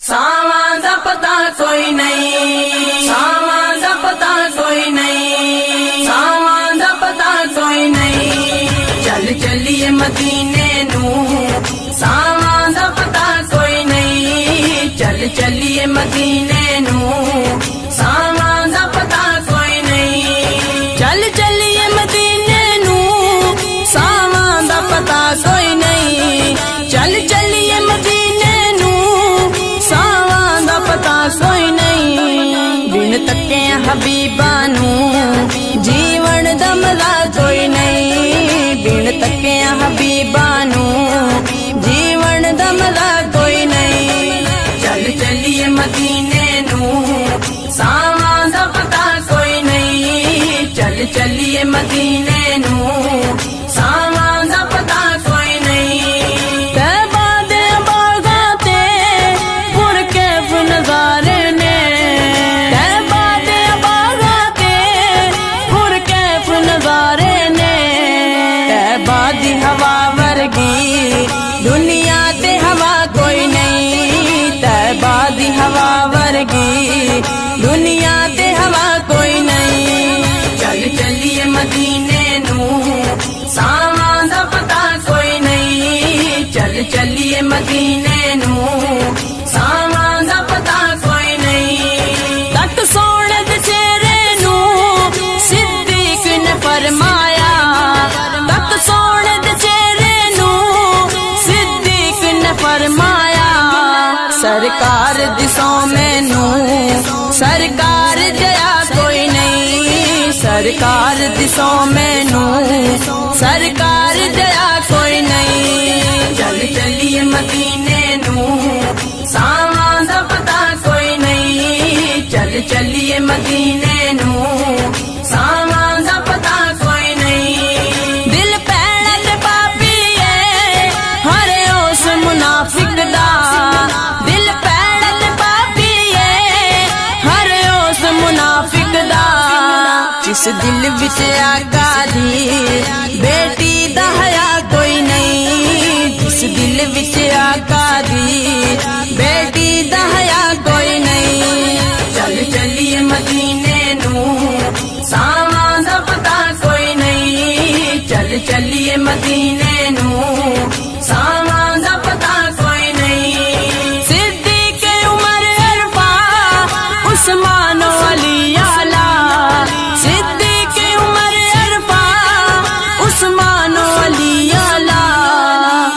सावां दा पता कोई नहीं, सावां दा पता कोई नहीं, सावां दा पता कोई नहीं। चल चलिए मदीने नू, सावां दा पता कोई नहीं। चल चलिए मदीने नू, सावां दा पता कोई नहीं। चल चलिए मदीने नू, सावां दा पता कोई नहीं। चल चलिए मदीने नू, सावां दा पता कोई नहीं। बिन तके हबीबा नू जीवन दा मजा कोई नहीं। बिन तके हबीबा नू जीवन दा मजा कोई नहीं। चल चलिए मदीने नू, सावां दा पता कोई नहीं। चल चलिए मदीने नू, सावां दा पता कोई नहीं। तैबा दे बागां ते पुरकैफ नज़ारे ने, तैबा दे बागां ते पुरकैफ नज़ारे ने। तैबा दी हवा वर्गी दुनिया ते हवा कोई नहीं। तैबा दी हवा वर्गी दुनिया ते हवा कोई नहीं। चल चलिए मदीने नू, सावां दा पता कोई नहीं। चल चलिए मदीने नू, सावां दा पता कोई नहीं। तक सोने दे चेहरे नू सिद्दीक ने फरमाया, तक सोने दे चेहरे नू सिद्दीक ने फरमाया। सरकार दिसो मैनू, सरकार जया कोई नहीं। सरकार दिसो मैनू, सरकार जया कोई नहीं। चल चलिए मदीने नू, सावां दा पता कोई नहीं। चल चलिए मदीने नू, सावां दा पता कोई नहीं। दिल पैणा ते पापी है हरे उस मुनाफिक दा। दिल पैणा ते पापी है हरे उस मुनाफिक दा। जिस दिल विच आका दी बेटी दा हया कोई नहीं। जिस दिल विच आका दी बेटी दा हया कोई नहीं। चल चलिए मदीने नू, सावां दा पता कोई नहीं। चल चलिए मदीने नू, सावां दा पता कोई नहीं। सिद्दीक उमर अरफा उस्मान अली आला। सिद्दीक उमर अरफा उस्मान अली आला।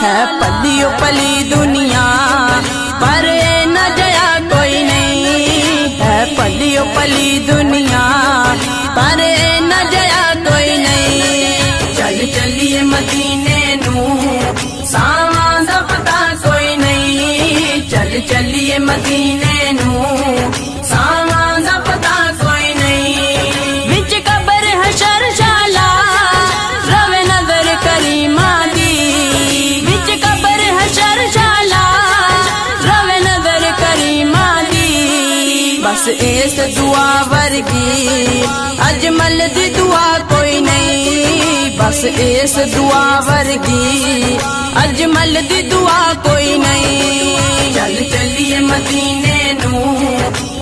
है पलियो पली दुनिया पर न जया कोई नहीं। है पलियो पली दुनिया पर न जया कोई नहीं। चल चलिए मदीने नू, सावां दा पता कोई नहीं। चल चलिए मदीने नू, सावां दा पता कोई नहीं। विच कब्र हशर शाला रवे नजर करीमा दी। विच कब्र हशर शाला रवे नजर करीमा दी। बस इस दुआ वर्गी अजमल दी दुआ कोई नहीं। बस इस दुआ वर्गी अजमल दी दुआ कोई नहीं। चल चलिए मदीने नू,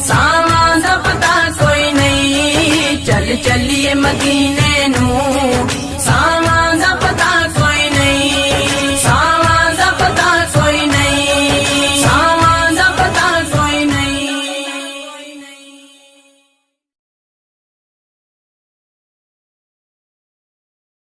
सावां दा पता कोई नहीं। चल चलिए मदीने